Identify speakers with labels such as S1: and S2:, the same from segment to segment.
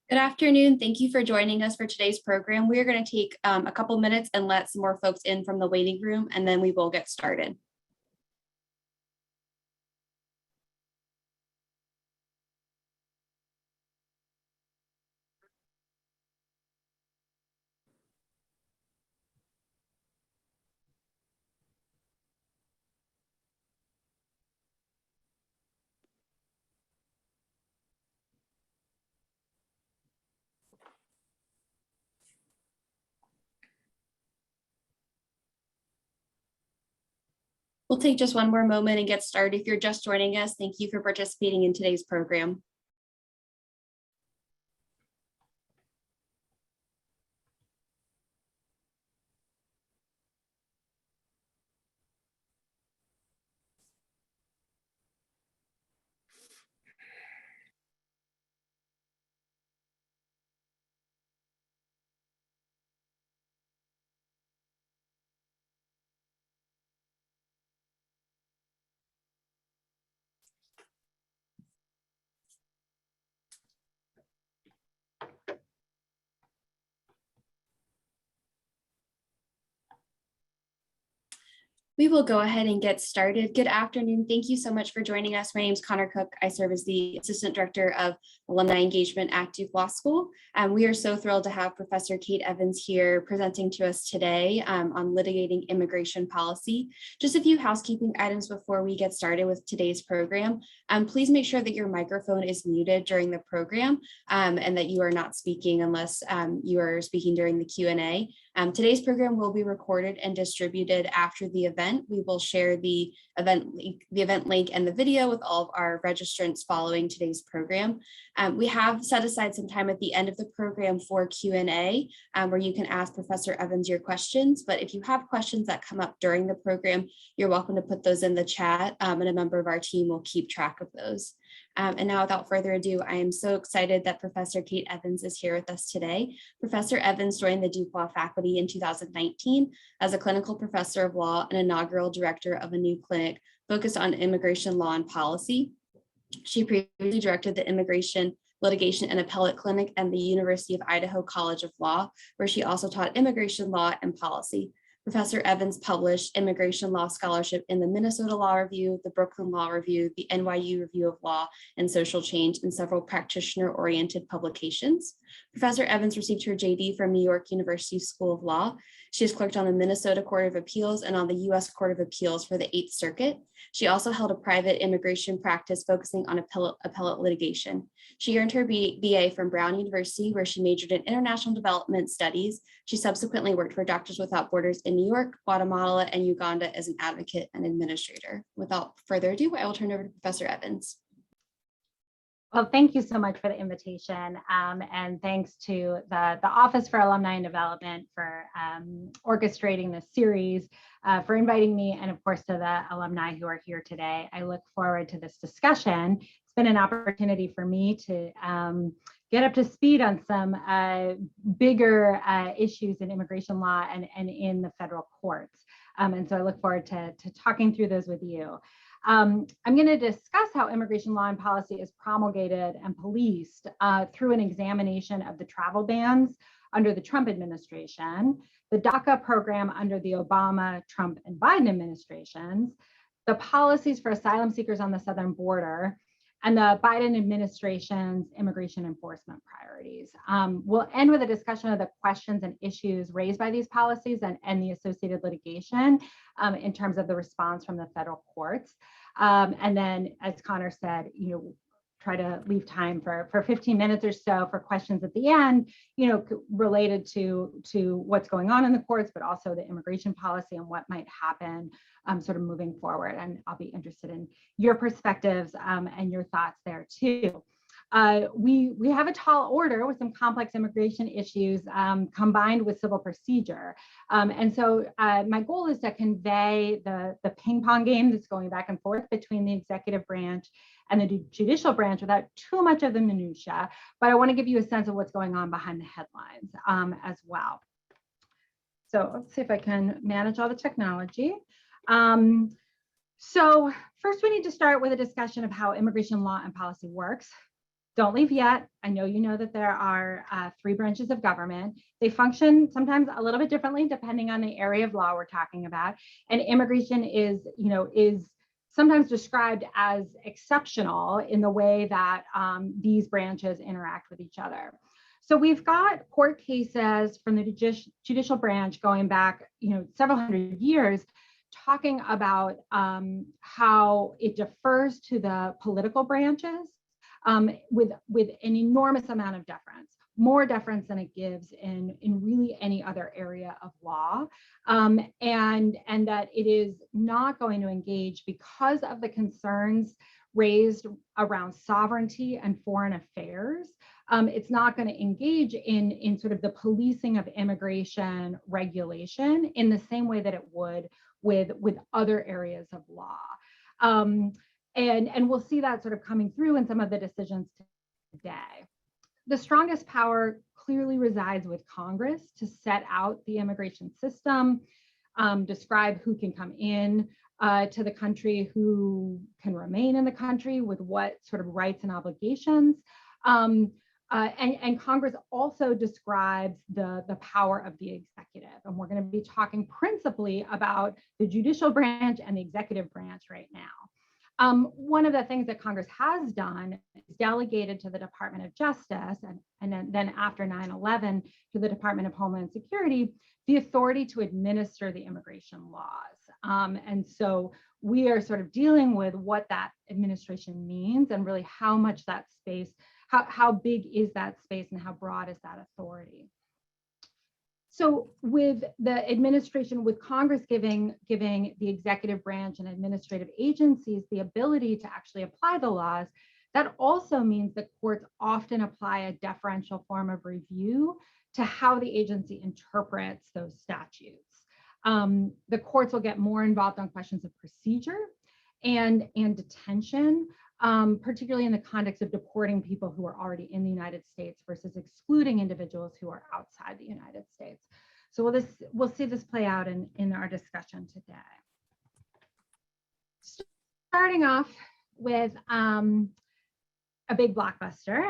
S1: Good afternoon. Thank you for joining us for today's program. We are going to take a couple minutes and let some more folks in from the waiting room, and then we will get started. We'll take just one more moment and get started. If you're just joining us, thank you for participating in today's program. We will go ahead and get started. Good afternoon. Thank you so much for joining us. My name is Connor Cook. I serve as the Assistant Director of Alumni Engagement at Duke Law School. We are so thrilled to have Professor Kate Evans here presenting to us today on litigating immigration policy. Just a few housekeeping items before we get started with today's program. Please make sure that your microphone is muted during the program and that you are not speaking unless you are speaking during the Q&A. Today's program will be recorded and distributed after the event. We will share the event link and the video with all of our registrants following today's program. We have set aside some time at the end of the program for Q&A where you can ask Professor Evans your questions. But if you have questions that come up during the program, you're welcome to put those in the chat and a member of our team will keep track of those. And now, without further ado, I am so excited that Professor Kate Evans is here with us today. Professor Evans joined the Duke Law faculty in 2019 as a clinical professor of law and inaugural director of a new clinic focused on immigration law and policy. She previously directed the Immigration, Litigation, and Appellate Clinic at the University of Idaho College of Law, where she also taught immigration law and policy. Professor Evans published immigration law scholarship in the Minnesota Law Review, the Brooklyn Law Review, the NYU Review of Law, and Social Change, and several practitioner-oriented publications. Professor Evans received her JD from New York University School of Law. She has clerked on the Minnesota Court of Appeals and on the U.S. Court of Appeals for the 8th Circuit. She also held a private immigration practice focusing on appellate litigation. She earned her BA from Brown University, where she majored in international development studies. She subsequently worked for Doctors Without Borders in New York, Guatemala, and Uganda as an advocate and administrator. Without further ado, I will turn over to Professor Evans.
S2: Well, thank you so much for the invitation, and thanks to the Office for Alumni and Development for orchestrating this series, for inviting me, and of course to the alumni who are here today. I look forward to this discussion. It's been an opportunity for me to get up to speed on some bigger issues in immigration law and in the federal courts. And so I look forward to talking through those with you. I'm going to discuss how immigration law and policy is promulgated and policed through an examination of the travel bans under the Trump administration, the DACA program under the Obama, Trump, and Biden administrations, the policies for asylum seekers on the southern border, and the Biden administration's immigration enforcement priorities. We'll end with a discussion of the questions and issues raised by these policies and the associated litigation in terms of the response from the federal courts. And then, as Connor said, try to leave time for 15 minutes or so for questions at the end, related to what's going on in the courts, but also the immigration policy and what might happen sort of moving forward. And I'll be interested in your perspectives and your thoughts there too. We have a tall order with some complex immigration issues combined with civil procedure. And so my goal is to convey the ping pong game that's going back and forth between the executive branch and the judicial branch without too much of the minutia, but I want to give you a sense of what's going on behind the headlines as well. So let's see if I can manage all the technology. So first we need to start with a discussion of how immigration law and policy works. don't leave yet. I know you know that there are 3 branches of government. They function sometimes a little bit differently depending on the area of law we're talking about. And immigration is sometimes described as exceptional in the way that these branches interact with each other. So we've got court cases from the judicial branch going back, several hundred years, talking about how it defers to the political branches with an enormous amount of deference, more deference than it gives in really any other area of law, and that it is not going to engage because of the concerns raised around sovereignty and foreign affairs. It's not going to engage in sort of the policing of immigration regulation in the same way that it would with other areas of law. And we'll see that sort of coming through in some of the decisions today. The strongest power clearly resides with Congress to set out the immigration system, describe who can come in to the country, who can remain in the country with what sort of rights and obligations. And Congress also describes the power of the executive. And we're going to be talking principally about the judicial branch and the executive branch right now. One of the things that Congress has done is delegated to the Department of Justice and then after 9/11 to the Department of Homeland Security, the authority to administer the immigration laws. And so we are sort of dealing with what that administration means and really how much that space, how big is that space and how broad is that authority. So with the administration, with Congress giving the executive branch and administrative agencies the ability to actually apply the laws, that also means that courts often apply a deferential form of review to how the agency interprets those statutes. The courts will get more involved on questions of procedure and detention, particularly in the context of deporting people who are already in the United States versus excluding individuals who are outside the United States. So we'll see this play out in our discussion today. Starting off with a big blockbuster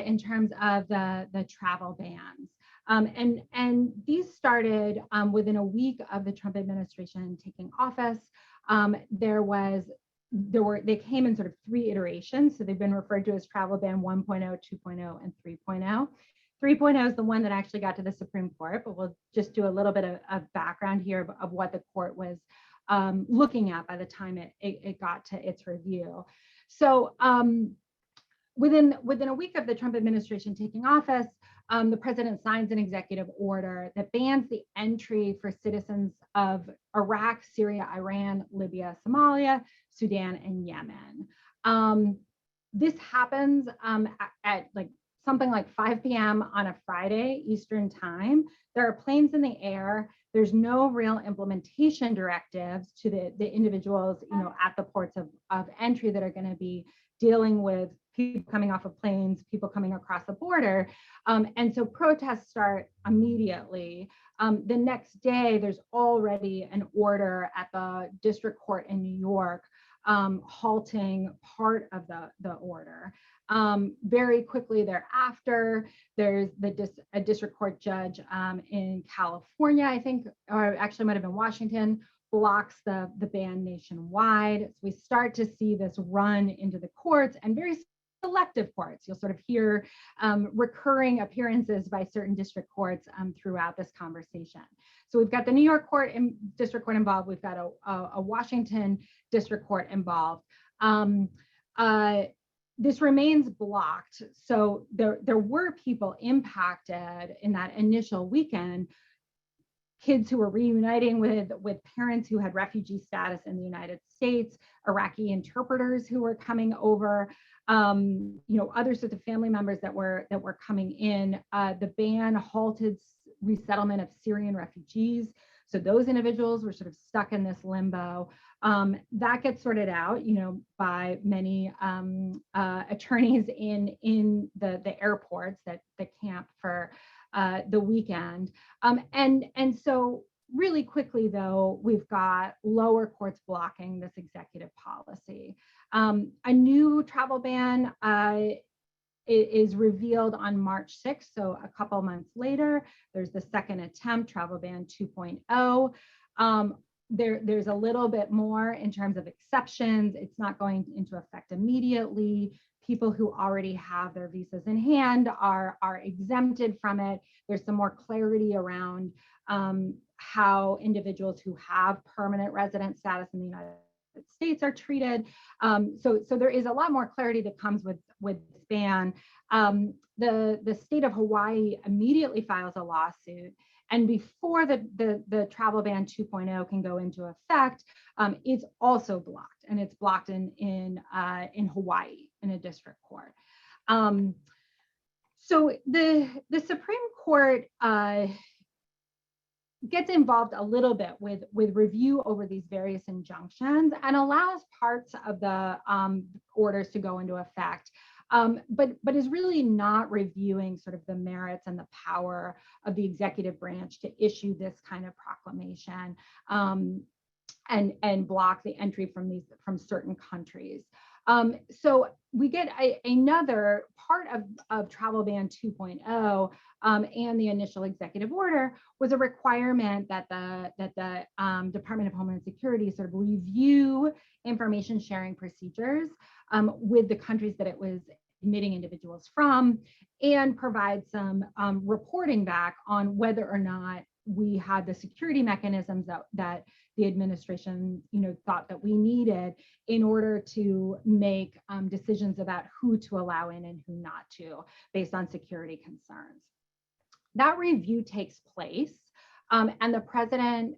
S2: in terms of the travel bans. And these started within a week of the Trump administration taking office. They came in sort of 3 iterations. So they've been referred to as travel ban 1.0, 2.0, and 3.0. 3.0 is the one that actually got to the Supreme Court, but we'll just do a little bit of background here of what the court was looking at by the time it got to its review. So within a week of the Trump administration taking office, the president signs an executive order that bans the entry for citizens of Iraq, Syria, Iran, Libya, Somalia, Sudan, and Yemen. This happens at something like 5 p.m. on a Friday Eastern time. There are planes in the air. There's no real implementation directives to the individuals, at the ports of entry that are going to be dealing with people coming off of planes, people coming across the border. And so protests start immediately. The next day, there's already an order at the district court in New York halting part of the order. Very quickly thereafter, there's a district court judge in California, I think, or actually might have been Washington, blocks the ban nationwide. So we start to see this run into the courts, and very selective courts. You'll sort of hear recurring appearances by certain district courts throughout this conversation. So we've got the New York court and district court involved. We've got a Washington district court involved. This remains blocked. So there were people impacted in that initial weekend, kids who were reuniting with parents who had refugee status in the United States, Iraqi interpreters who were coming over, other sorts of family members that were coming in. The ban halted resettlement of Syrian refugees. So those individuals were sort of stuck in this limbo. That gets sorted out, by many attorneys in the airports that camp for the weekend. And so really quickly, though, we've got lower courts blocking this executive policy. A new travel ban is revealed on March 6th, so a couple months later. There's the second attempt, travel ban 2.0. There's a little bit more in terms of exceptions. It's not going into effect immediately. People who already have their visas in hand are exempted from it. There's some more clarity around how individuals who have permanent resident status in the United States are treated. So there is a lot more clarity that comes with this ban. The state of Hawaii immediately files a lawsuit, and before the travel ban 2.0 can go into effect, it's also blocked, and it's blocked in Hawaii in a district court. So the Supreme Court gets involved a little bit with review over these various injunctions and allows parts of the orders to go into effect, but is really not reviewing sort of the merits and the power of the executive branch to issue this kind of proclamation and block the entry from certain countries. So we get another part of travel ban 2.0 and the initial executive order was a requirement that the Department of Homeland Security sort of review information sharing procedures with the countries that it was admitting individuals from, and provide some reporting back on whether or not we had the security mechanisms that the administration, thought that we needed in order to make decisions about who to allow in and who not to, based on security concerns. That review takes place, and the President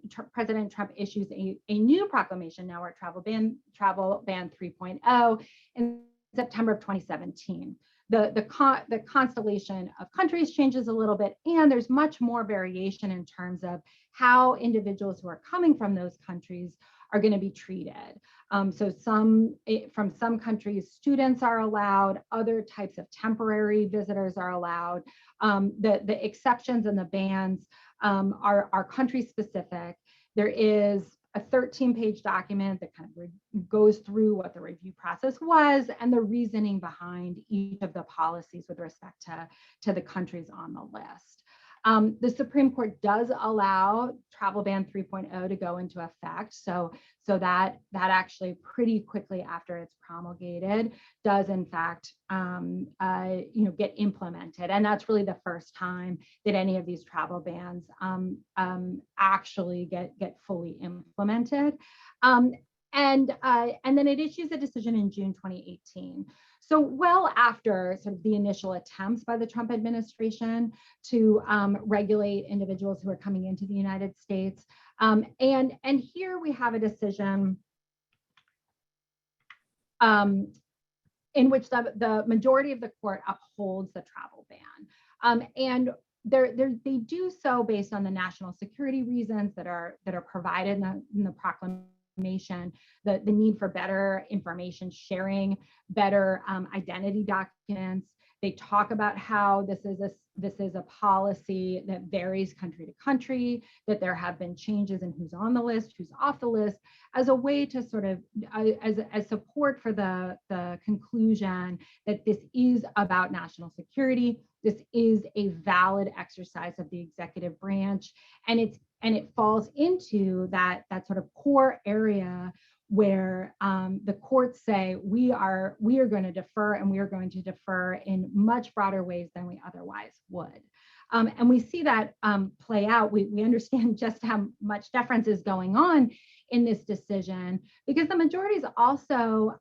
S2: Trump issues a new proclamation, now our travel ban 3.0, in September of 2017. The constellation of countries changes a little bit, and there's much more variation in terms of how individuals who are coming from those countries are going to be treated. So from some countries, students are allowed, other types of temporary visitors are allowed. The exceptions and the bans are country specific. There is a 13-page document that kind of goes through what the review process was and the reasoning behind each of the policies with respect to the countries on the list. The Supreme Court does allow travel ban 3.0 to go into effect. So that actually pretty quickly after it's promulgated does in fact get implemented. And that's really the first time that any of these travel bans actually get fully implemented. And then it issues a decision in June 2018. So well after sort of the initial attempts by the Trump administration to regulate individuals who are coming into the United States. And here we have a decision in which the majority of the court upholds the travel ban. And they do so based on the national security reasons that are provided in the proclamation, the need for better information sharing, better identity documents. They talk about how this is a policy that varies country to country, that there have been changes in who's on the list, who's off the list, as a way to sort of, as support for the conclusion that this is about national security. This is a valid exercise of the executive branch, and it falls into that sort of core area where the courts say we are going to defer, and we are going to defer in much broader ways than we otherwise would. And we see that play out. We understand just how much deference is going on in this decision, because the majority is also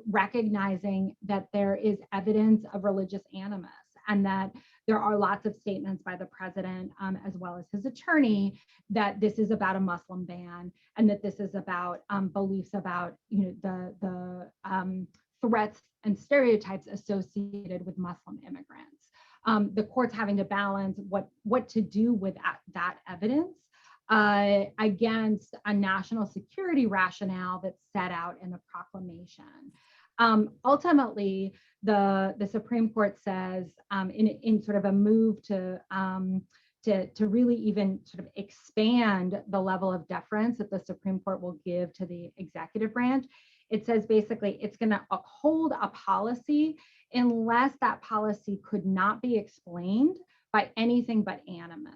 S2: recognizing that there is evidence of religious animus, and that there are lots of statements by the president, as well as his attorney, that this is about a Muslim ban, and that this is about beliefs about the threats and stereotypes associated with Muslim immigrants. The court's having to balance what to do with that evidence against a national security rationale that's set out in the proclamation. Ultimately, the Supreme Court says, in sort of a move to really even sort of expand the level of deference that the Supreme Court will give to the executive branch, it says basically it's going to uphold a policy unless that policy could not be explained by anything but animus.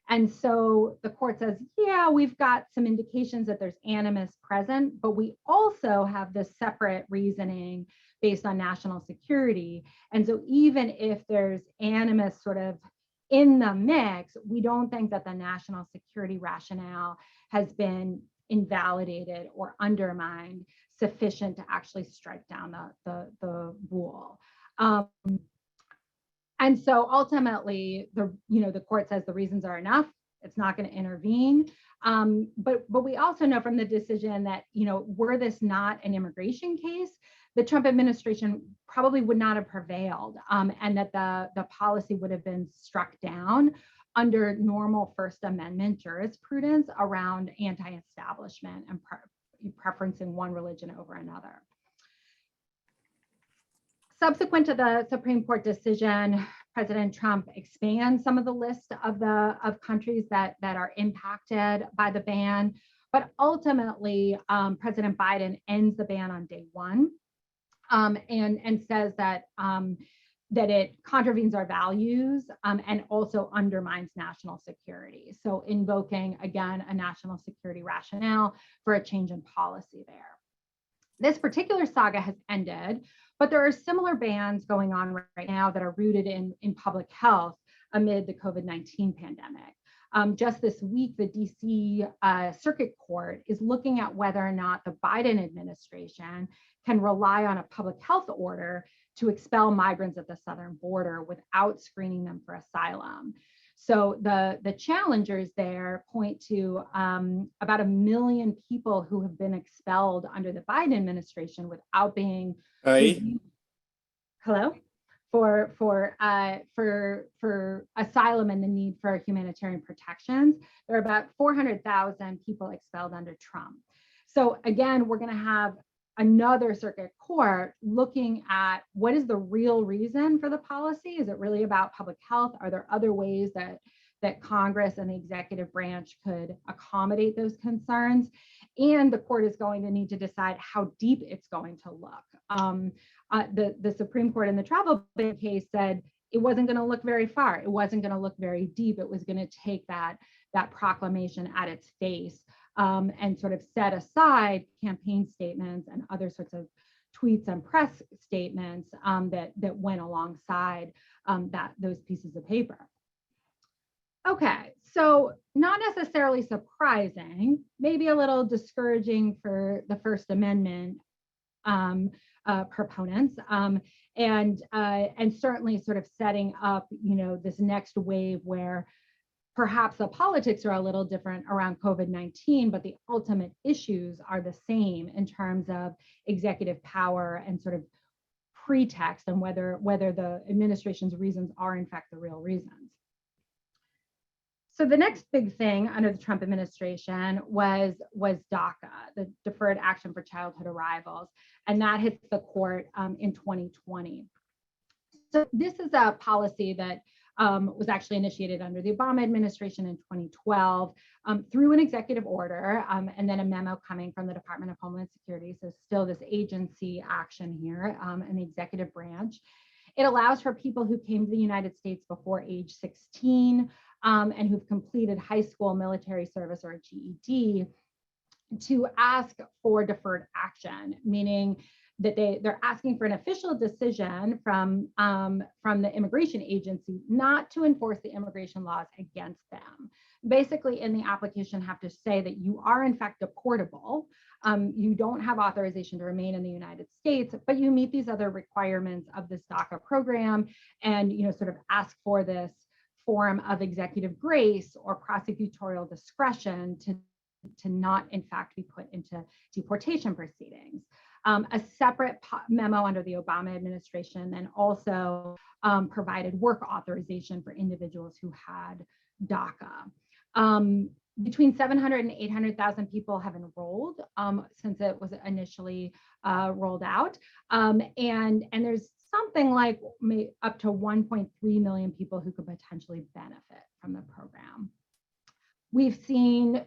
S2: And so the court says, yeah, we've got some indications that there's animus present, but we also have this separate reasoning based on national security. And so even if there's animus sort of in the mix, we don't think that the national security rationale has been invalidated or undermined sufficient to actually strike down the rule. And so ultimately, the court says the reasons are enough. It's not going to intervene. But we also know from the decision that, were this not an immigration case, the Trump administration probably would not have prevailed, and that the policy would have been struck down under normal First Amendment jurisprudence around anti-establishment and preferencing one religion over another. Subsequent to the Supreme Court decision, President Trump expands some of the list of countries that are impacted by the ban, but ultimately President Biden ends the ban on day one, and says that it contravenes our values and also undermines national security. So invoking, again, a national security rationale for a change in policy there. This particular saga has ended, but there are similar bans going on right now that are rooted in public health amid the COVID-19 pandemic. Just this week, the DC Circuit Court is looking at whether or not the Biden administration can rely on a public health order to expel migrants at the southern border without screening them for asylum. So the challengers there point to about 1 million people who have been expelled under the Biden administration without being for asylum and the need for humanitarian protections. There are about 400,000 people expelled under Trump. So again, we're going to have another circuit court looking at what is the real reason for the policy. Is it really about public health? Are there other ways that Congress and the executive branch could accommodate those concerns? And the court is going to need to decide how deep it's going to look. The Supreme Court in the travel ban case said it wasn't going to look very far. It wasn't going to look very deep. It was going to take that proclamation at its face and sort of set aside campaign statements and other sorts of tweets and press statements that went alongside those pieces of paper. Okay, so not necessarily surprising, maybe a little discouraging for the First Amendment proponents, and certainly sort of setting up, this next wave where perhaps the politics are a little different around COVID-19, but the ultimate issues are the same in terms of executive power and sort of pretext and whether the administration's reasons are in fact the real reasons. So the next big thing under the Trump administration was DACA, the Deferred Action for Childhood Arrivals, and that hits the court in 2020. So this is a policy that was actually initiated under the Obama administration in 2012 through an executive order and then a memo coming from the Department of Homeland Security. So still this agency action here in the executive branch. It allows for people who came to the United States before age 16 and who've completed high school, military service, or a GED to ask for deferred action, meaning that they're asking for an official decision from the immigration agency not to enforce the immigration laws against them. Basically, in the application, have to say that you are in fact deportable. You don't have authorization to remain in the United States, but you meet these other requirements of this DACA program, and sort of ask for this form of executive grace or prosecutorial discretion to not in fact be put into deportation proceedings. A separate memo under the Obama administration then also provided work authorization for individuals who had DACA. Between 700 and 800,000 people have enrolled since it was initially rolled out. And there's something like up to 1.3 million people who could potentially benefit from the program. We've seen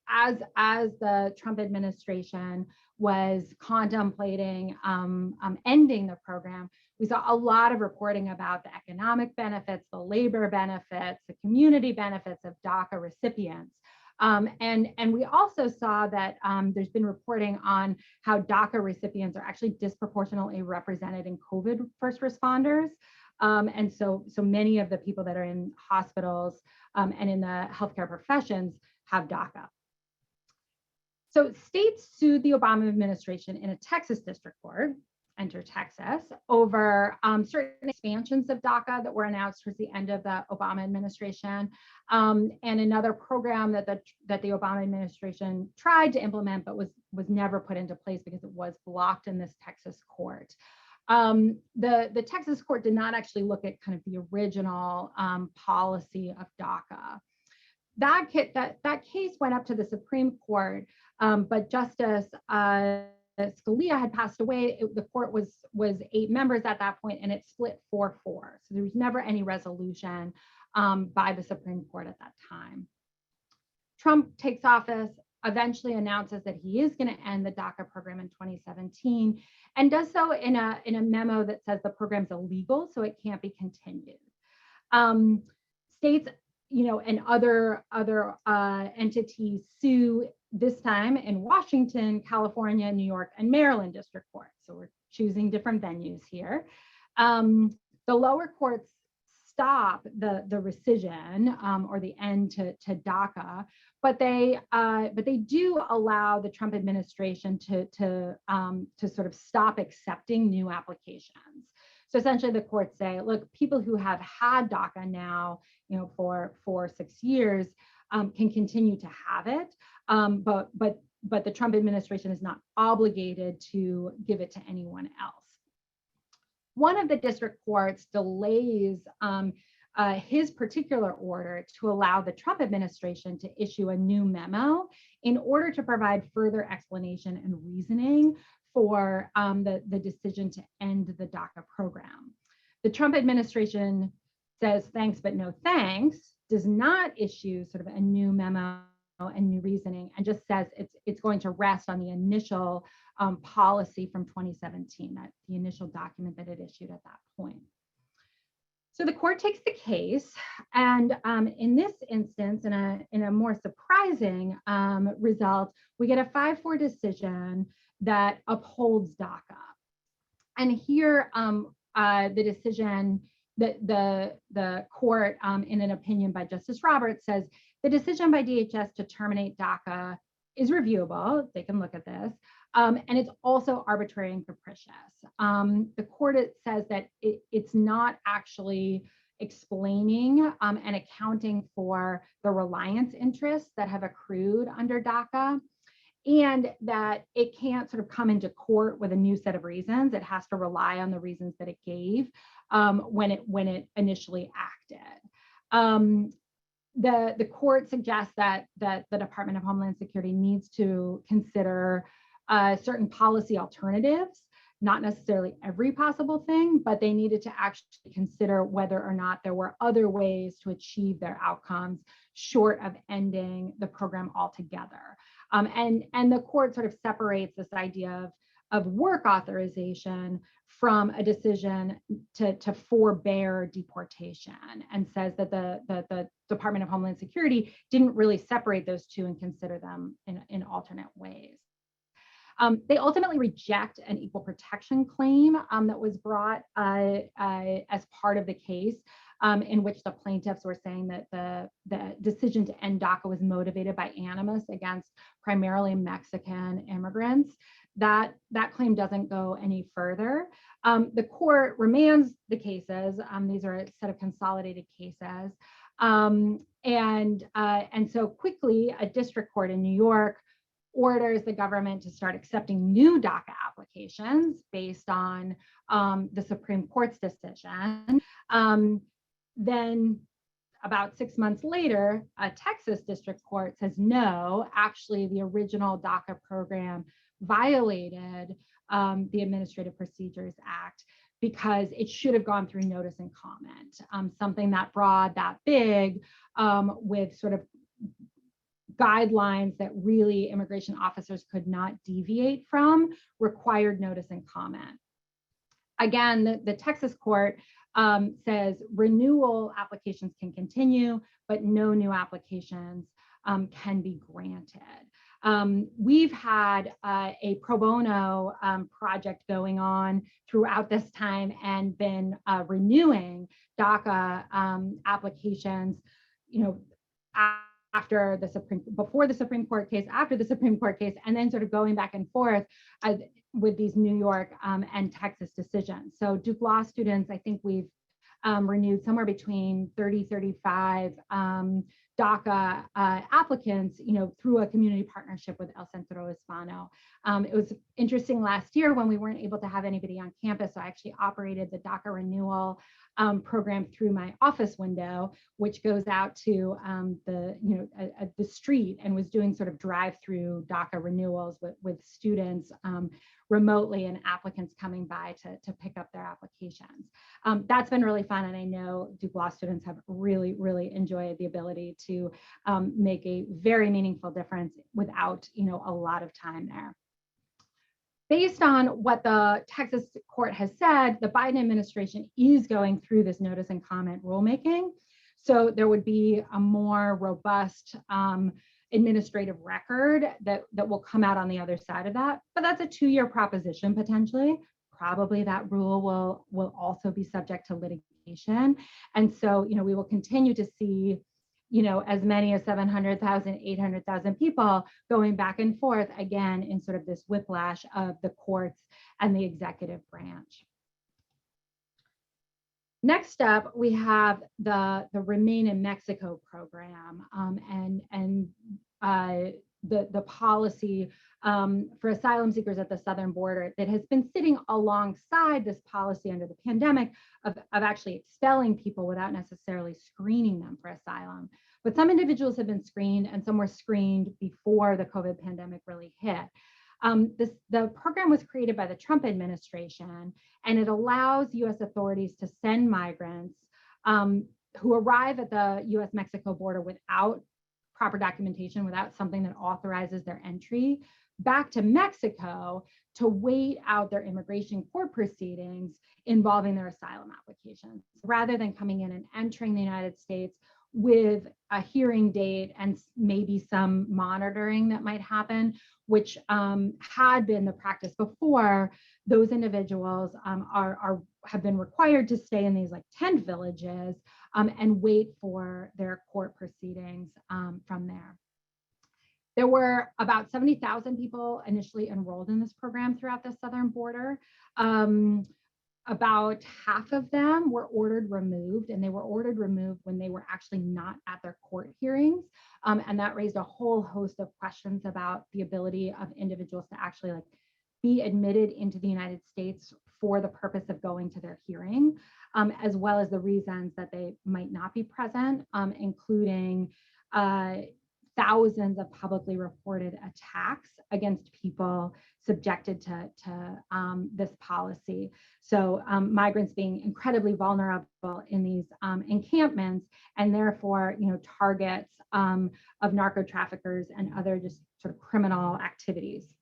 S2: as the Trump administration was contemplating ending the program, We saw a lot of reporting about the economic benefits, the labor benefits, the community benefits of DACA recipients. And we also saw that there's been reporting on how DACA recipients are actually disproportionately represented in COVID first responders. And so many of the people that are in hospitals and in the healthcare professions have DACA. So states sued the Obama administration in a Texas district court, enter Texas, over certain expansions of DACA that were announced towards the end of the Obama administration, and another program that the Obama administration tried to implement but was never put into place because it was blocked in this Texas court. The Texas court did not actually look at kind of the original policy of DACA. That case went up to the Supreme Court, but Justice Scalia had passed away. The court was 8 members at that point, and it split 4-4. So there was never any resolution by the Supreme Court at that time. Trump takes office, eventually announces that he is going to end the DACA program in 2017, and does so in a memo that says the program's illegal, so it can't be continued. States, and other entities sue, this time in Washington, California, New York, and Maryland district courts. So we're choosing different venues here. The lower courts stop the rescission or the end to DACA, but they do allow the Trump administration to sort of stop accepting new applications. So essentially, the courts say, look, people who have had DACA now, for 6 years, can continue to have it, but the Trump administration is not obligated to give it to anyone else. One of the district courts delays his particular order to allow the Trump administration to issue a new memo in order to provide further explanation and reasoning for the decision to end the DACA program. The Trump administration says thanks, but no thanks, does not issue sort of a new memo and new reasoning, and just says it's going to rest on the initial policy from 2017, that the initial document that it issued at that point. So the court takes the case, and in this instance, in a more surprising result, we get a 5-4 decision that upholds DACA. And here, the decision, the court, in an opinion by Justice Roberts, says the decision by DHS to terminate DACA is reviewable. They can look at this. And it's also arbitrary and capricious. The court says that it's not actually explaining and accounting for the reliance interests that have accrued under DACA, and that it can't sort of come into court with a new set of reasons. It has to rely on the reasons that it gave when it initially acted. The court suggests that the Department of Homeland Security needs to consider certain policy alternatives, not necessarily every possible thing, but they needed to actually consider whether or not there were other ways to achieve their outcomes short of ending the program altogether. And the court sort of separates this idea of work authorization from a decision to forbear deportation, and says that the Department of Homeland Security didn't really separate those two and consider them in alternate ways. They ultimately reject an equal protection claim that was brought as part of the case, in which the plaintiffs were saying that the decision to end DACA was motivated by animus against primarily Mexican immigrants. That claim doesn't go any further. The court remands the cases. These are a set of consolidated cases. And so quickly, a district court in New York orders the government to start accepting new DACA applications based on the Supreme Court's decision. Then about 6 months later, a Texas district court says, no, actually the original DACA program violated the Administrative Procedures Act because it should have gone through notice and comment. Something that broad, that big, with sort of guidelines that really immigration officers could not deviate from, required notice and comment. again, the Texas court says renewal applications can continue, but no new applications can be granted. We've had a pro bono project going on throughout this time and been renewing DACA applications, before the Supreme Court case, after the Supreme Court case, and then sort of going back and forth with these New York and Texas decisions. So Duke Law students, I think we've renewed somewhere between 30, 35 DACA applicants, through a community partnership with El Centro Hispano. It was interesting last year when we weren't able to have anybody on campus. So I actually operated the DACA renewal program through my office window, which goes out to the street, and was doing sort of drive-through DACA renewals with students remotely and applicants coming by to pick up their applications. That's been really fun, and I know Duke Law students have really, really enjoyed the ability to make a very meaningful difference without a lot of time there. Based on what the Texas court has said, the Biden administration is going through this notice and comment rulemaking. So there would be a more robust administrative record that will come out on the other side of that. But that's a 2-year proposition potentially. Probably that rule will also be subject to litigation. And so, we will continue to see as many as 700,000, 800,000 people going back and forth again in sort of this whiplash of the courts and the executive branch. Next up, we have the Remain in Mexico program and the policy for asylum seekers at the southern border that has been sitting alongside this policy under the pandemic of actually expelling people without necessarily screening them for asylum. But some individuals have been screened, and some were screened before the COVID pandemic really hit. The program was created by the Trump administration, and it allows US authorities to send migrants who arrive at the US-Mexico border without proper documentation, without something that authorizes their entry, back to Mexico to wait out their immigration court proceedings involving their asylum applications, rather than coming in and entering the United States with a hearing date and maybe some monitoring that might happen, which had been the practice before. Those individuals have been required to stay in these like tent villages and wait for their court proceedings from there. There were about 70,000 people initially enrolled in this program throughout the southern border. About half of them were ordered removed, and they were ordered removed when they were actually not at their court hearings. And that raised a whole host of questions about the ability of individuals to actually be admitted into the United States for the purpose of going to their hearing, as well as the reasons that they might not be present, including thousands of publicly reported attacks against people subjected to this policy. So migrants being incredibly vulnerable in these encampments, and therefore, targets of narco traffickers and other just sort of criminal activities.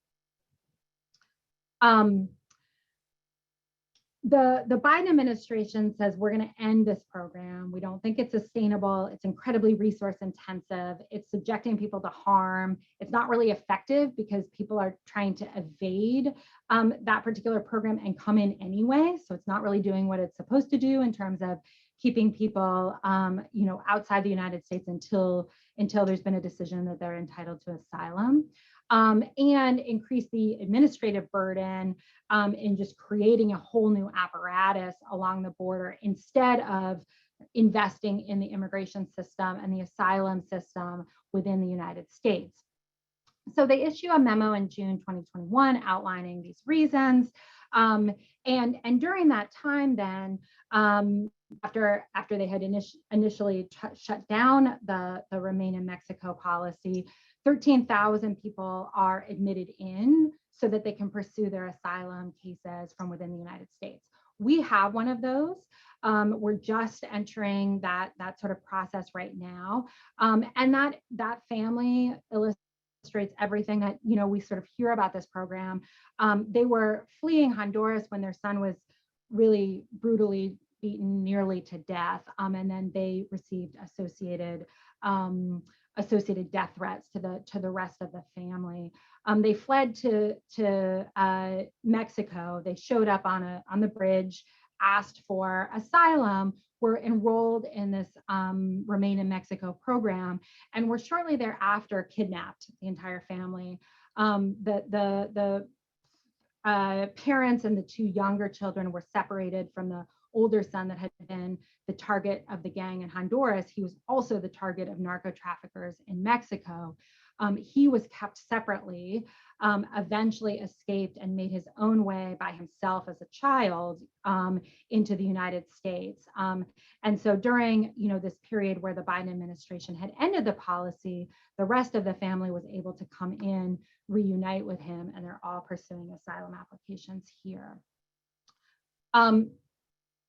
S2: The Biden administration says we're going to end this program. We don't think it's sustainable. It's incredibly resource intensive. It's subjecting people to harm. It's not really effective because people are trying to evade that particular program and come in anyway. So it's not really doing what it's supposed to do in terms of keeping people, outside the United States until there's been a decision that they're entitled to asylum. And increase the administrative burden in just creating a whole new apparatus along the border instead of investing in the immigration system and the asylum system within the United States. So they issue a memo in June 2021 outlining these reasons. And during that time then, after they had initially shut down the Remain in Mexico policy, 13,000 people are admitted in so that they can pursue their asylum cases from within the United States. We have one of those. We're just entering that sort of process right now. And that family illustrates everything that we sort of hear about this program. They were fleeing Honduras when their son was really brutally beaten nearly to death, and then they received associated death threats to the rest of the family. They fled to Mexico. They showed up on the bridge, asked for asylum, were enrolled in this Remain in Mexico program, and were shortly thereafter kidnapped, the entire family. The parents and the two younger children were separated from the older son that had been the target of the gang in Honduras. He was also the target of narco traffickers in Mexico. He was kept separately, eventually escaped and made his own way by himself as a child into the United States. And so during this period where the Biden administration had ended the policy, the rest of the family was able to come in, reunite with him, and they're all pursuing asylum applications here.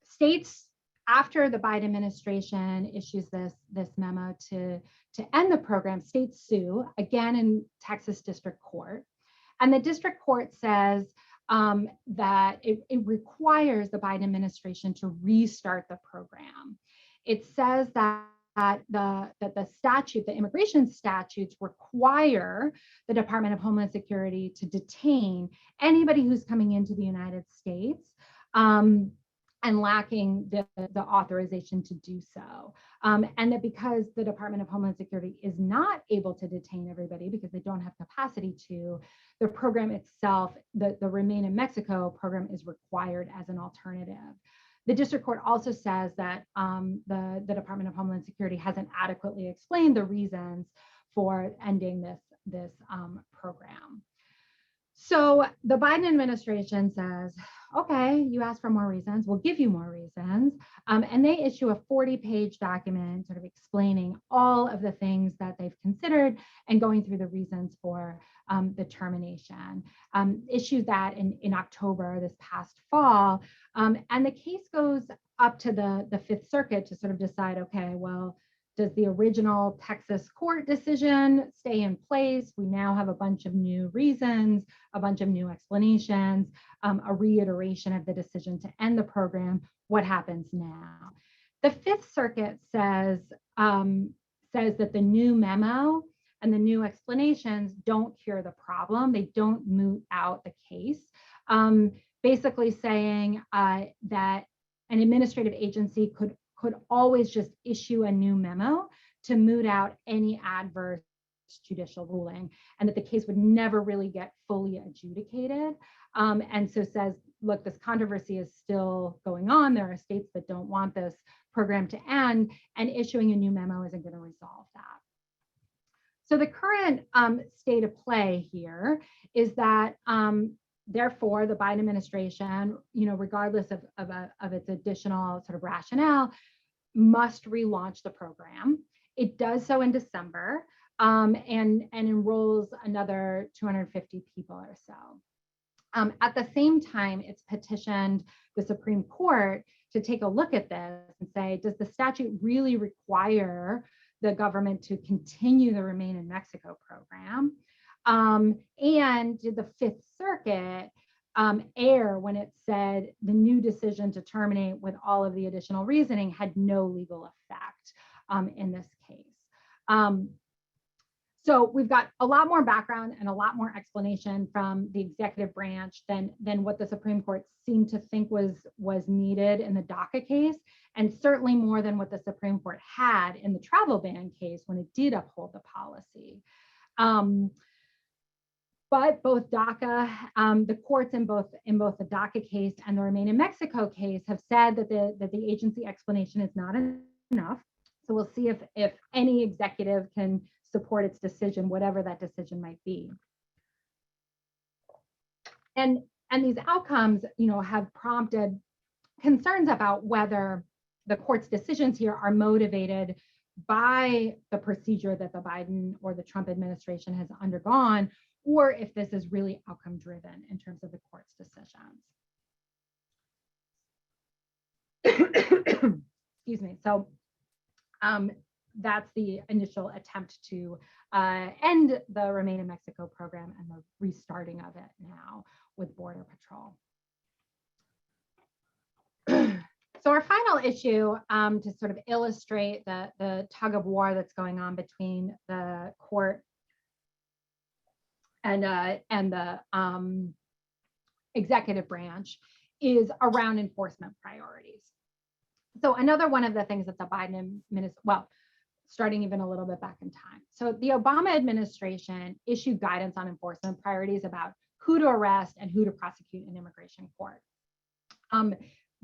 S2: States, after the Biden administration issues this memo to end the program, states sue, again in Texas District Court. And the district court says that it requires the Biden administration to restart the program. It says that the statute, the immigration statutes, require the Department of Homeland Security to detain anybody who's coming into the United States and lacking the authorization to do so. And that because the Department of Homeland Security is not able to detain everybody because they don't have capacity to, the program itself, the Remain in Mexico program, is required as an alternative. The district court also says that the Department of Homeland Security hasn't adequately explained the reasons for ending this program. So the Biden administration says, okay, you asked for more reasons, we'll give you more reasons. And they issue a 40-page document sort of explaining all of the things that they've considered and going through the reasons for the termination. Issued that in October, this past fall. And the case goes up to the Fifth Circuit to sort of decide, okay, well, does the original Texas court decision stay in place? We now have a bunch of new reasons, a bunch of new explanations, a reiteration of the decision to end the program. What happens now? The Fifth Circuit says that the new memo and the new explanations don't cure the problem. They don't moot out the case. Basically saying that an administrative agency could always just issue a new memo to moot out any adverse judicial ruling, and that the case would never really get fully adjudicated. And so says, look, this controversy is still going on. There are states that don't want this program to end, and issuing a new memo isn't going to resolve that. So the current state of play here is that therefore, the Biden administration, regardless of its additional sort of rationale, must relaunch the program. It does so in December and enrolls another 250 people or so. At the same time, it's petitioned the Supreme Court to take a look at this and say, does the statute really require the government to continue the Remain in Mexico program? And did the Fifth Circuit err when it said the new decision to terminate with all of the additional reasoning had no legal effect in this case? So we've got a lot more background and a lot more explanation from the executive branch than what the Supreme Court seemed to think was needed in the DACA case, and certainly more than what the Supreme Court had in the travel ban case when it did uphold the policy. But both DACA, the courts in both the DACA case and the Remain in Mexico case have said that the agency explanation is not enough. So we'll see if any executive can support its decision, whatever that decision might be. And these outcomes, have prompted concerns about whether the court's decisions here are motivated by the procedure that the Biden or the Trump administration has undergone, or if this is really outcome driven in terms of the court's decisions. Excuse me. So that's the initial attempt to end the Remain in Mexico program and the restarting of it now with Border Patrol. So our final issue, to sort of illustrate the tug of war that's going on between the court and the executive branch, is around enforcement priorities. So another one of the things that the Biden administration, well, starting even a little bit back in time. So the Obama administration issued guidance on enforcement priorities about who to arrest and who to prosecute in immigration court.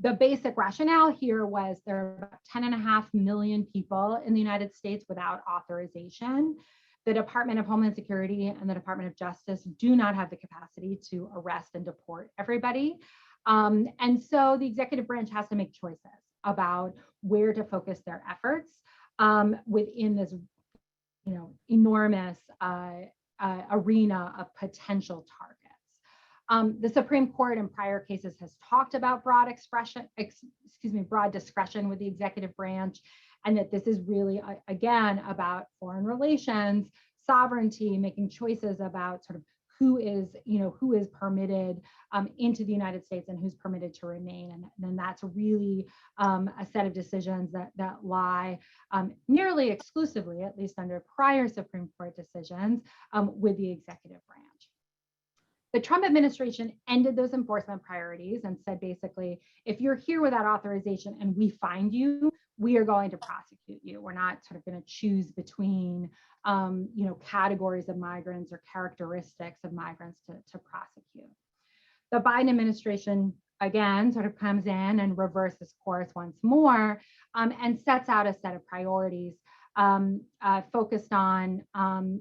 S2: The basic rationale here was there are about 10.5 million people in the United States without authorization. The Department of Homeland Security and the Department of Justice do not have the capacity to arrest and deport everybody. And so the executive branch has to make choices about where to focus their efforts within this, enormous arena of potential targets. The Supreme Court in prior cases has talked about broad discretion with the executive branch, and that this is really, again, about foreign relations, sovereignty, making choices about sort of who is permitted into the United States and who's permitted to remain. And then that's really a set of decisions that lie nearly exclusively, at least under prior Supreme Court decisions, with the executive branch. The Trump administration ended those enforcement priorities and said, basically, if you're here without authorization and we find you, we are going to prosecute you. We're not sort of going to choose between, categories of migrants or characteristics of migrants to prosecute. The Biden administration, again, sort of comes in and reverses course once more and sets out a set of priorities focused on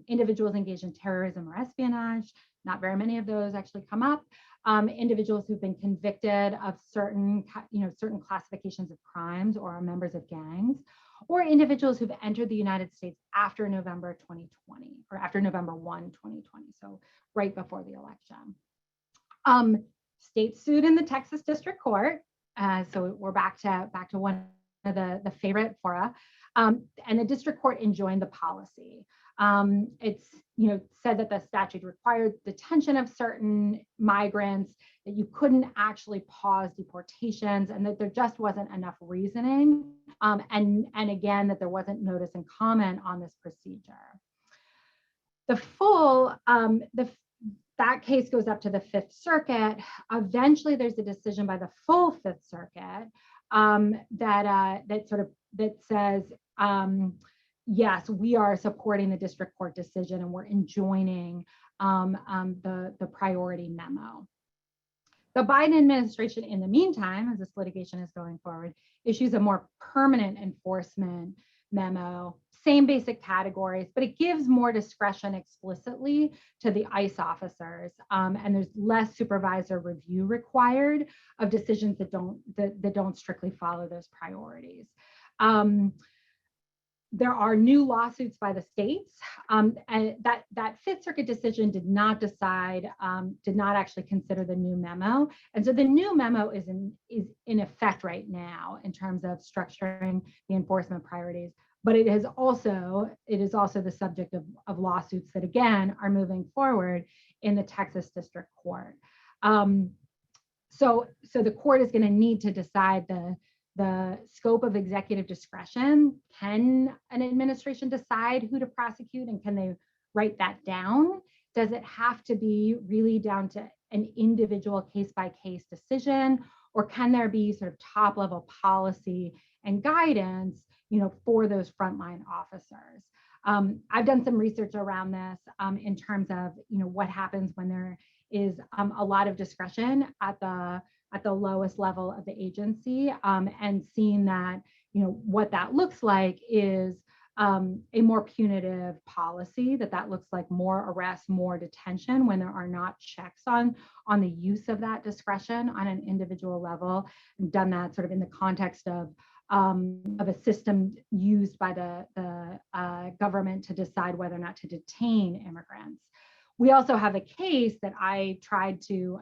S2: individuals engaged in terrorism or espionage. Not very many of those actually come up. Individuals who've been convicted of certain classifications of crimes or are members of gangs, or individuals who've entered the United States after November 2020 or after November 1, 2020, so right before the election. States sued in the Texas District Court, so we're back to one of the favorite fora, and the district court enjoined the policy. It's said that the statute required detention of certain migrants, that you couldn't actually pause deportations, and that there just wasn't enough reasoning, and again, that there wasn't notice and comment on this procedure. That case goes up to the Fifth Circuit. Eventually, there's a decision by the full Fifth Circuit that says, yes, we are supporting the district court decision and we're enjoining the priority memo. The Biden administration, in the meantime, as this litigation is going forward, issues a more permanent enforcement memo, same basic categories, but it gives more discretion explicitly to the ICE officers, and there's less supervisor review required of decisions that don't strictly follow those priorities. There are new lawsuits by the states, and that Fifth Circuit decision did not actually consider the new memo, and so the new memo is in effect right now in terms of structuring the enforcement priorities. But it is also the subject of lawsuits that again are moving forward in the Texas District Court. So the court is going to need to decide the scope of executive discretion. Can an administration decide who to prosecute, and can they write that down? Does it have to be really down to an individual case-by-case decision, or can there be sort of top-level policy and guidance, for those frontline officers? I've done some research around this in terms of, what happens when there is a lot of discretion at the lowest level of the agency, and seeing that, what that looks like is a more punitive policy, that looks like more arrests, more detention when there are not checks on the use of that discretion on an individual level. I've done that sort of in the context of a system used by the government to decide whether or not to detain immigrants. We also have a case that I tried to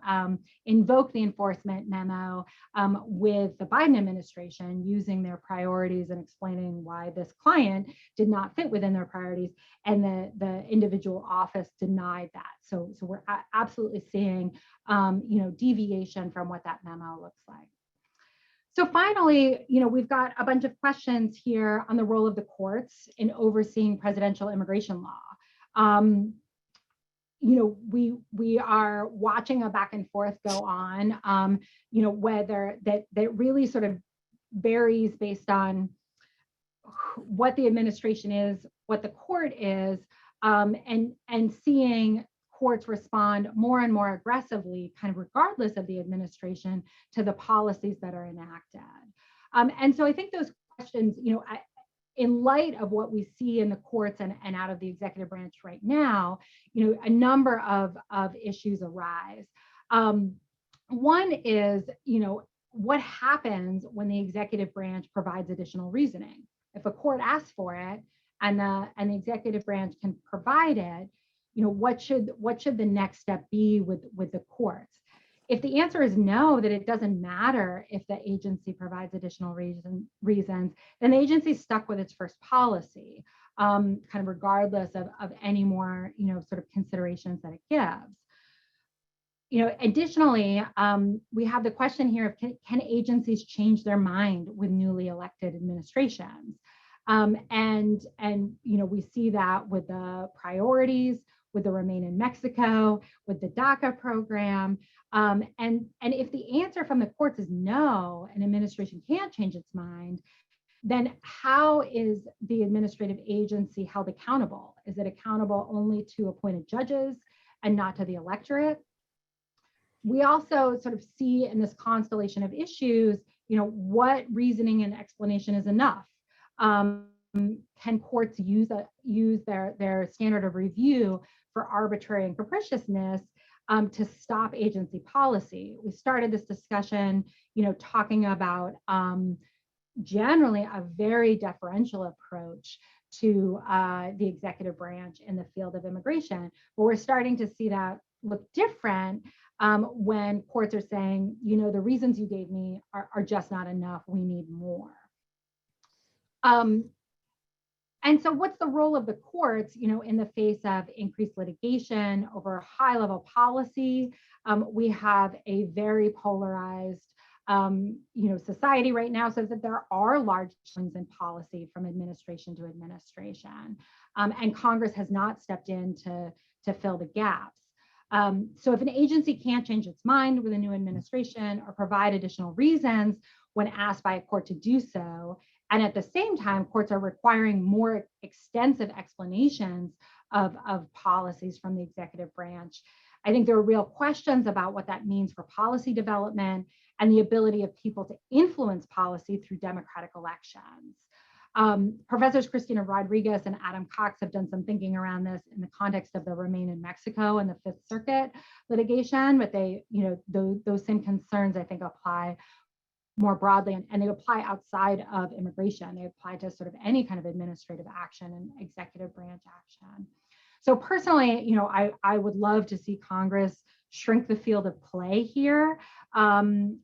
S2: invoke the enforcement memo with the Biden administration, using their priorities and explaining why this client did not fit within their priorities, and the individual office denied that. So we're absolutely seeing deviation from what that memo looks like. So finally, we've got a bunch of questions here on the role of the courts in overseeing presidential immigration law. We are watching a back and forth go on, whether that really sort of varies based on what the administration is, what the court is, and seeing courts respond more and more aggressively, kind of regardless of the administration, to the policies that are enacted. And so I think those questions, in light of what we see in the courts and out of the executive branch right now, a number of issues arise. One is, what happens when the executive branch provides additional reasoning? If a court asks for it and the executive branch can provide it, what should the next step be with the courts? If the answer is no, that it doesn't matter if the agency provides additional reasons, then the agency is stuck with its first policy, kind of regardless of any more, sort of considerations that it gives. Additionally, we have the question here of can agencies change their mind with newly elected administrations? And we see that with the priorities, with the Remain in Mexico, with the DACA program. And if the answer from the courts is no, an administration can't change its mind, then how is the administrative agency held accountable? Is it accountable only to appointed judges and not to the electorate? We also sort of see in this constellation of issues, what reasoning and explanation is enough? Can courts use their standard of review for arbitrary and capriciousness to stop agency policy? We started this discussion, talking about generally a very deferential approach to the executive branch in the field of immigration, but we're starting to see that look different when courts are saying, the reasons you gave me are just not enough. We need more. And so what's the role of the courts, in the face of increased litigation over high-level policy? We have a very polarized, society right now, so that there are large swings in policy from administration to administration, and Congress has not stepped in to fill the gaps. So if an agency can't change its mind with a new administration or provide additional reasons when asked by a court to do so, and at the same time, courts are requiring more extensive explanations of policies from the executive branch, I think there are real questions about what that means for policy development and the ability of people to influence policy through democratic elections. Professors Christina Rodriguez and Adam Cox have done some thinking around this in the context of the Remain in Mexico and the Fifth Circuit litigation, but those same concerns I think apply more broadly, and they apply outside of immigration. They apply to sort of any kind of administrative action and executive branch action. So personally, I would love to see Congress shrink the field of play here, and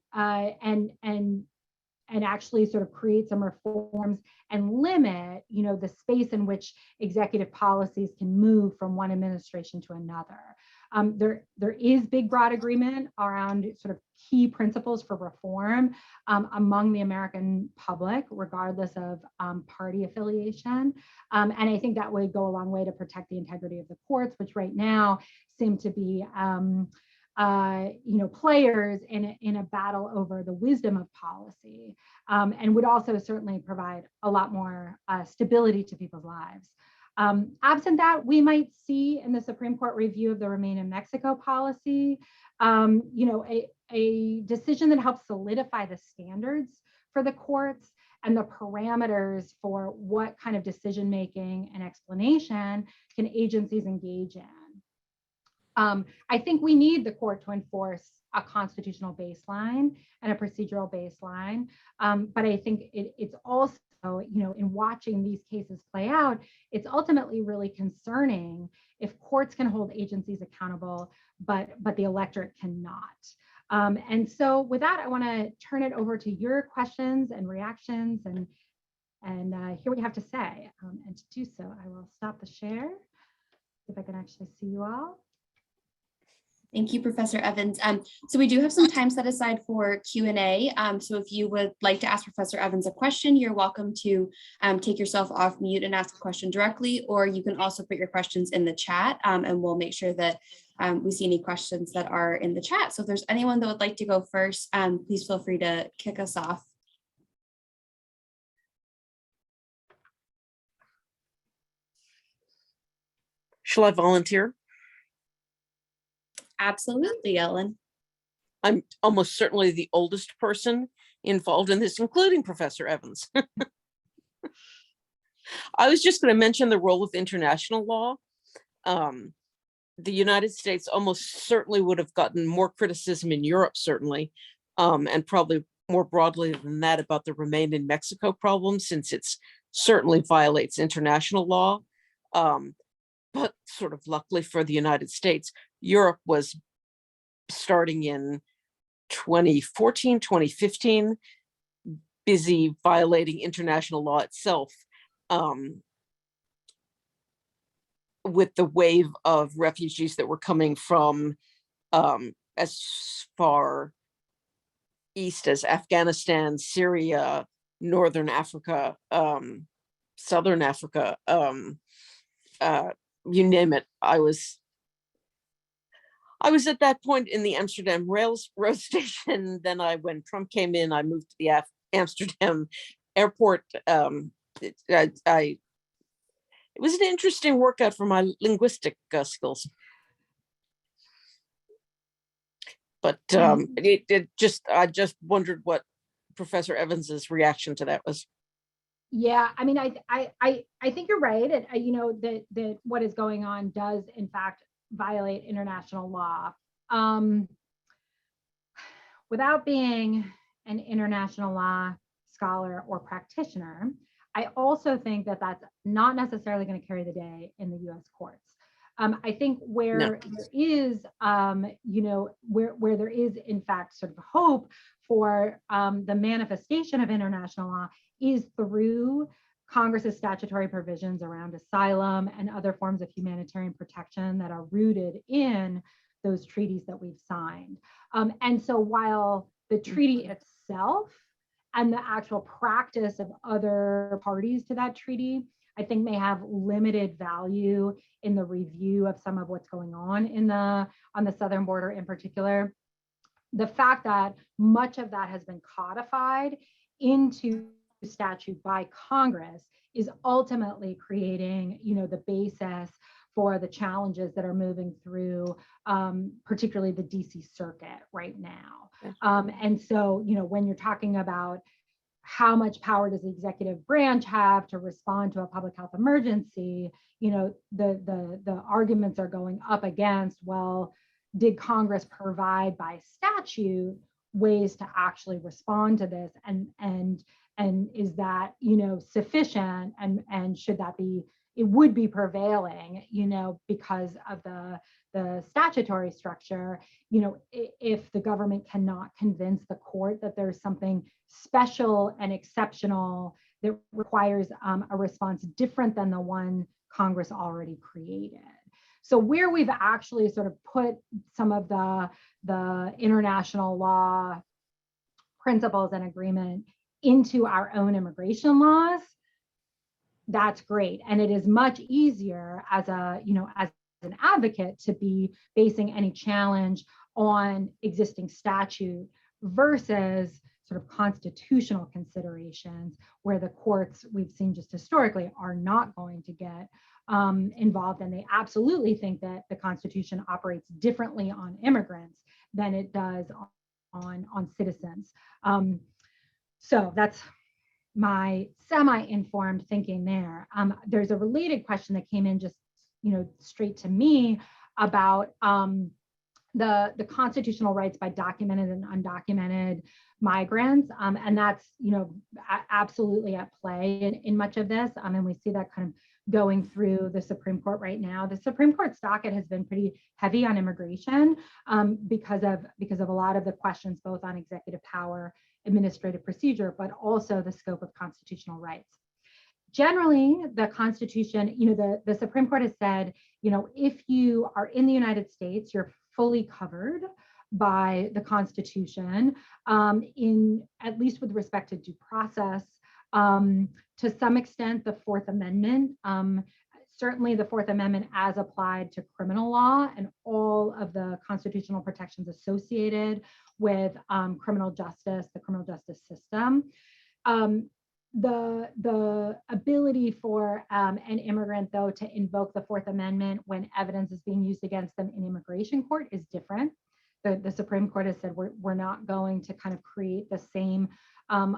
S2: actually sort of create some reforms and limit, the space in which executive policies can move from one administration to another. There is big, broad agreement around sort of key principles for reform among the American public, regardless of party affiliation. And I think that would go a long way to protect the integrity of the courts, which right now seem to be players in a battle over the wisdom of policy, and would also certainly provide a lot more stability to people's lives. Absent that, we might see in the Supreme Court review of the Remain in Mexico policy, a decision that helps solidify the standards for the courts and the parameters for what kind of decision-making and explanation can agencies engage in. I think we need the court to enforce a constitutional baseline and a procedural baseline, but I think it's also, in watching these cases play out, it's ultimately really concerning if courts can hold agencies accountable, but the electorate cannot. And so with that, I want to turn it over to your questions and reactions and hear what you have to say. And to do so, I will stop the share, if I can actually see you all.
S1: Thank you, Professor Evans. So we do have some time set aside for Q&A. So if you would like to ask Professor Evans a question, you're welcome to take yourself off mute and ask a question directly, or you can also put your questions in the chat, and we'll make sure that we see any questions that are in the chat. So if there's anyone that would like to go first, please feel free to kick us off.
S3: Shall I volunteer?
S1: Absolutely, Ellen.
S3: I'm almost certainly the oldest person involved in this, including Professor Evans. I was just going to mention the role of international law. The United States almost certainly would have gotten more criticism in Europe, certainly, and probably more broadly than that about the Remain in Mexico problem, since it certainly violates international law. But sort of luckily for the United States, Europe was starting in 2014, 2015, busy violating international law itself, with the wave of refugees that were coming from as far east as Afghanistan, Syria, Northern Africa, Southern Africa, you name it. I was at that point in the Amsterdam road station. Then when Trump came in, I moved to the Amsterdam airport. It was an interesting workout for my linguistic skills. But I just wondered what Professor Evans's reaction to that was.
S2: Yeah, I mean, I think you're right. And you know, that what is going on does in fact violate international law. Without being an international law scholar or practitioner, I also think that that's not necessarily going to carry the day in the U.S. courts. I think where there is, you know, where there is in fact sort of hope for the manifestation of international law is through Congress's statutory provisions around asylum and other forms of humanitarian protection that are rooted in those treaties that we've signed. And so while the treaty itself and the actual practice of other parties to that treaty, I think may have limited value in the review of some of what's going on on the southern border in particular, the fact that much of that has been codified into statute by Congress is ultimately creating, you know, the basis for the challenges that are moving through, particularly the DC circuit right now. And so, you know, when you're talking about how much power does the executive branch have to respond to a public health emergency, you know, the arguments are going up against, well, did Congress provide by statute ways to actually respond to this, and is that, you know, sufficient, and should that be, it would be prevailing, you know, because of the statutory structure, you know, if the government cannot convince the court that there's something special and exceptional that requires a response different than the one Congress already created. So where we've actually sort of put some of the international law principles and agreement into our own immigration laws, that's great. And it is much easier as as an advocate to be basing any challenge on existing statute versus sort of constitutional considerations where the courts, we've seen just historically, are not going to get involved, and they absolutely think that the Constitution operates differently on immigrants than it does on citizens. So that's my semi-informed thinking there. There's a related question that came in just, you know, straight to me about the constitutional rights by documented and undocumented migrants, and that's, you know, absolutely at play in much of this, and we see that kind of going through the Supreme Court right now. The Supreme Court's docket has been pretty heavy on immigration because of a lot of the questions both on executive power, administrative procedure, but also the scope of constitutional rights. Generally, the Constitution, you know, the Supreme Court has said, you know, if you are in the United States, you're fully covered by the Constitution, at least with respect to due process. To some extent, the Fourth Amendment, certainly the Fourth Amendment as applied to criminal law and all of the constitutional protections associated with criminal justice, the criminal justice system. The ability for an immigrant, though, to invoke the Fourth Amendment when evidence is being used against them in immigration court is different. The Supreme Court has said we're not going to kind of create the same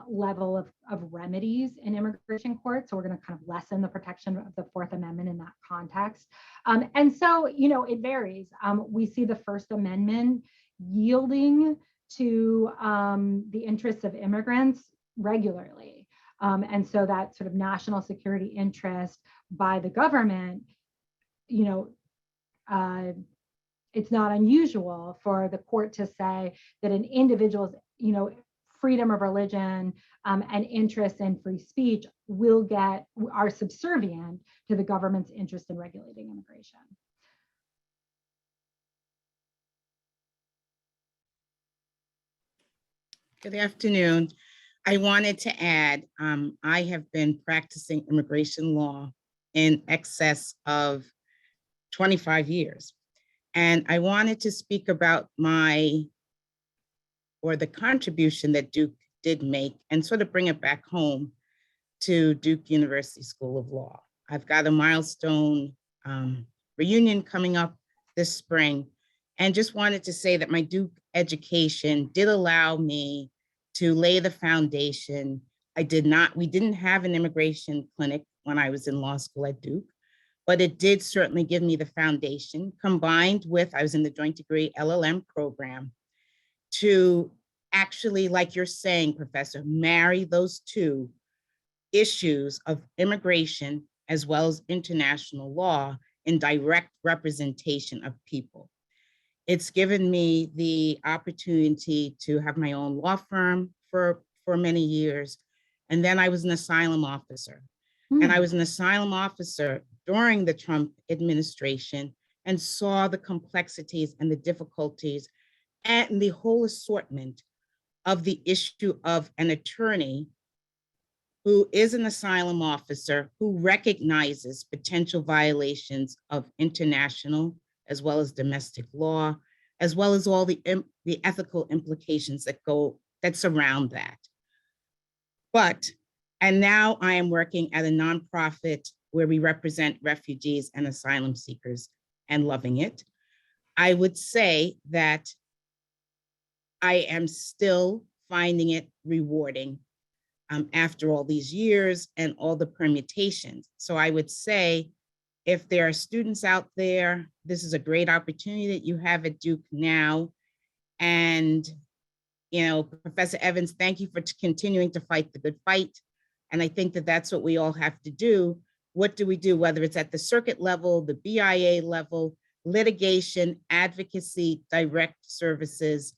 S2: level of remedies in immigration court. So we're going to kind of lessen the protection of the Fourth Amendment in that context. And so, it varies. We see the First Amendment yielding to the interests of immigrants regularly. And so that sort of national security interest by the government, it's not unusual for the court to say that an individual's, freedom of religion and interest in free speech are subservient to the government's interest in regulating immigration.
S4: Good afternoon. I wanted to add, I have been practicing immigration law in excess of 25 years. And I wanted to speak about the contribution that Duke did make and sort of bring it back home to Duke University School of Law. I've got a milestone reunion coming up this spring, and just wanted to say that my Duke education did allow me to lay the foundation. We didn't have an immigration clinic when I was in law school at Duke, but it did certainly give me the foundation, combined with, I was in the joint degree LLM program, to actually, like you're saying, Professor, marry those two issues of immigration as well as international law in direct representation of people. It's given me the opportunity to have my own law firm for many years. And then I was an asylum officer. And I was an asylum officer during the Trump administration and saw the complexities and the difficulties and the whole assortment of the issue of an attorney who is an asylum officer who recognizes potential violations of international as well as domestic law, as well as all the ethical implications that surround that. And now I am working at a nonprofit where we represent refugees and asylum seekers and loving it. I would say that I am still finding it rewarding after all these years and all the permutations. So I would say, if there are students out there, this is a great opportunity that you have at Duke now. And, Professor Evans, thank you for continuing to fight the good fight. And I think that that's what we all have to do. What do we do, whether it's at the circuit level, the BIA level, litigation, advocacy, direct services?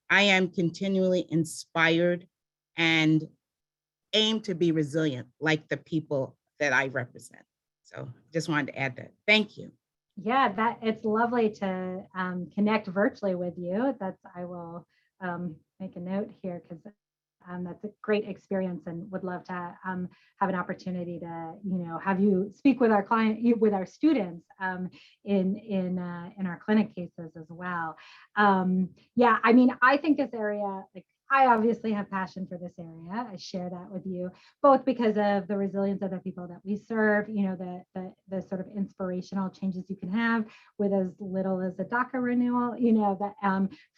S4: I am continually inspired and aim to be resilient like the people that I represent. So just wanted to add that. Thank you.
S2: Yeah, it's lovely to connect virtually with you. I will make a note here because that's a great experience, and would love to have an opportunity to have you speak with our students in our clinic cases as well. Yeah, I mean, I think this area, I obviously have passion for this area. I share that with you, both because of the resilience of the people that we serve, the sort of inspirational changes you can have with as little as a DACA renewal,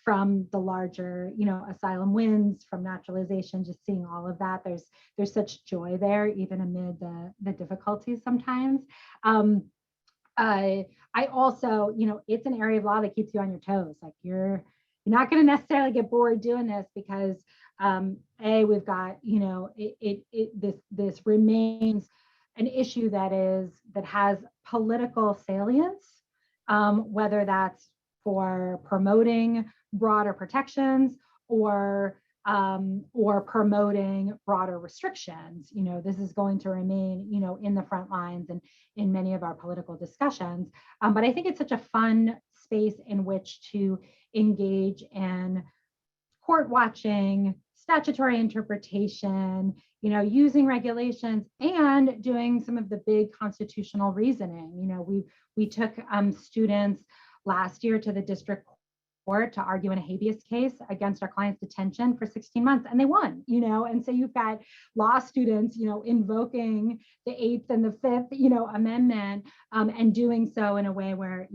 S2: from the larger, asylum wins, from naturalization, just seeing all of that. There's such joy there, even amid the difficulties sometimes. I also, it's an area of law that keeps you on your toes. You're not going to necessarily get bored doing this because we've got, this remains an issue that has political salience, whether that's for promoting broader protections or promoting broader restrictions. This is going to remain, in the front lines and in many of our political discussions. But I think it's such a fun space in which to engage in court watching, statutory interpretation, using regulations and doing some of the big constitutional reasoning. We took students last year to the district court to argue in a habeas case against our client's detention for 16 months, and they won, and so you've got law students, invoking the 8th and the 5th, amendment, and doing so in a way where,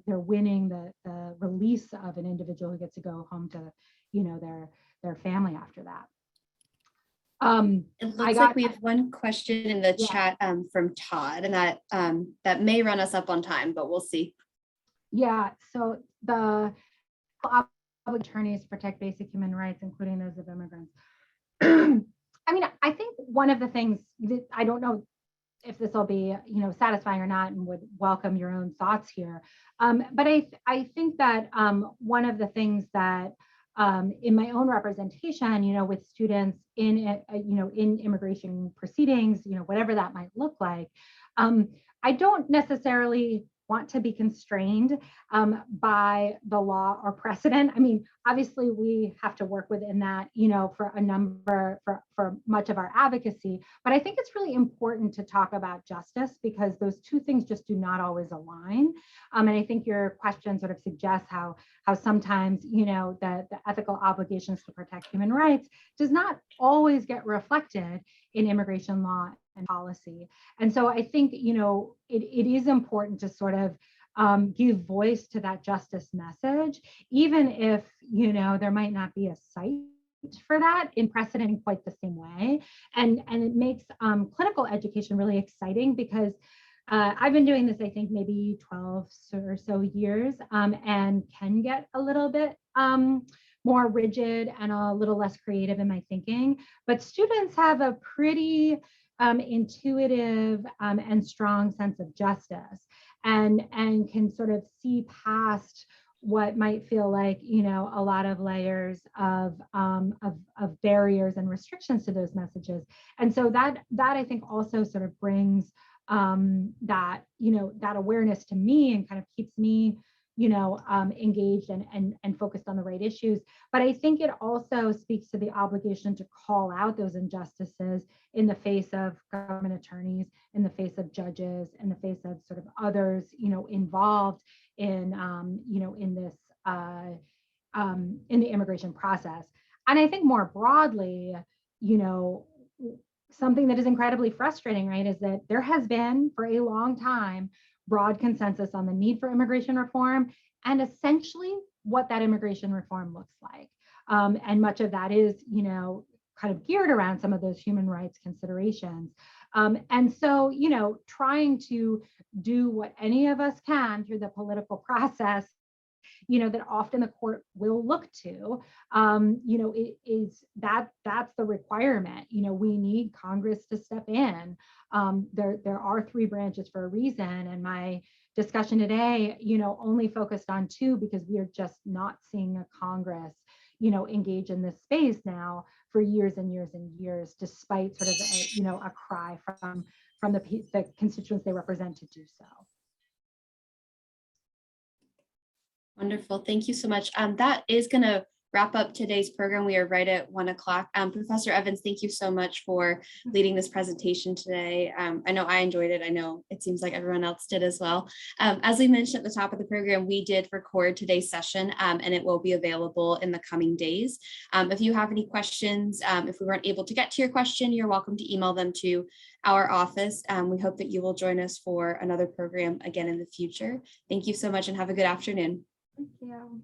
S2: they're winning the release of an individual who gets to go home to, their family after that.
S1: It looks like we have one question in the chat from Todd, and that may run us up on time, but we'll see.
S2: Yeah, so the attorneys protect basic human rights, including those of immigrants. I mean, I think one of the things that I don't know if this will be, satisfying or not, and would welcome your own thoughts here. But I think that one of the things that in my own representation, with students in immigration proceedings, whatever that might look like, I don't necessarily want to be constrained by the law or precedent. I mean, obviously we have to work within that, for much of our advocacy, but I think it's really important to talk about justice because those two things just do not always align. And I think your question sort of suggests how sometimes, the ethical obligations to protect human rights does not always get reflected in immigration law and policy. And so I think, it is important to sort of give voice to that justice message, even if, there might not be a site for that in precedent in quite the same way. And it makes clinical education really exciting because I've been doing this, I think, maybe 12 or so years, and can get a little bit more rigid and a little less creative in my thinking. But students have a pretty intuitive and strong sense of justice, and can sort of see past what might feel like, a lot of layers of barriers and restrictions to those messages. And so that I think also sort of brings that awareness to me and kind of keeps me, engaged and focused on the right issues. But I think it also speaks to the obligation to call out those injustices in the face of government attorneys, in the face of judges, in the face of sort of others, involved in, in this, in the immigration process. And I think more broadly, something that is incredibly frustrating, right, is that there has been for a long time broad consensus on the need for immigration reform and essentially what that immigration reform looks like. And much of that is, kind of geared around some of those human rights considerations. And so, trying to do what any of us can through the political process, that often the court will look to, that's the requirement. We need Congress to step in. There are 3 branches for a reason, and my discussion today, only focused on 2 because we are just not seeing a Congress, engage in this space now for years and years and years, despite sort of a cry from the constituents they represent to do so.
S1: Wonderful. Thank you so much. That is going to wrap up today's program. We are right at 1 o'clock. Professor Evans, thank you so much for leading this presentation today. I know I enjoyed it. I know it seems like everyone else did as well. As we mentioned at the top of the program, we did record today's session, and it will be available in the coming days. If you have any questions, if we weren't able to get to your question, you're welcome to email them to our office. We hope that you will join us for another program again in the future. Thank you so much and have a good afternoon.
S2: Thank you.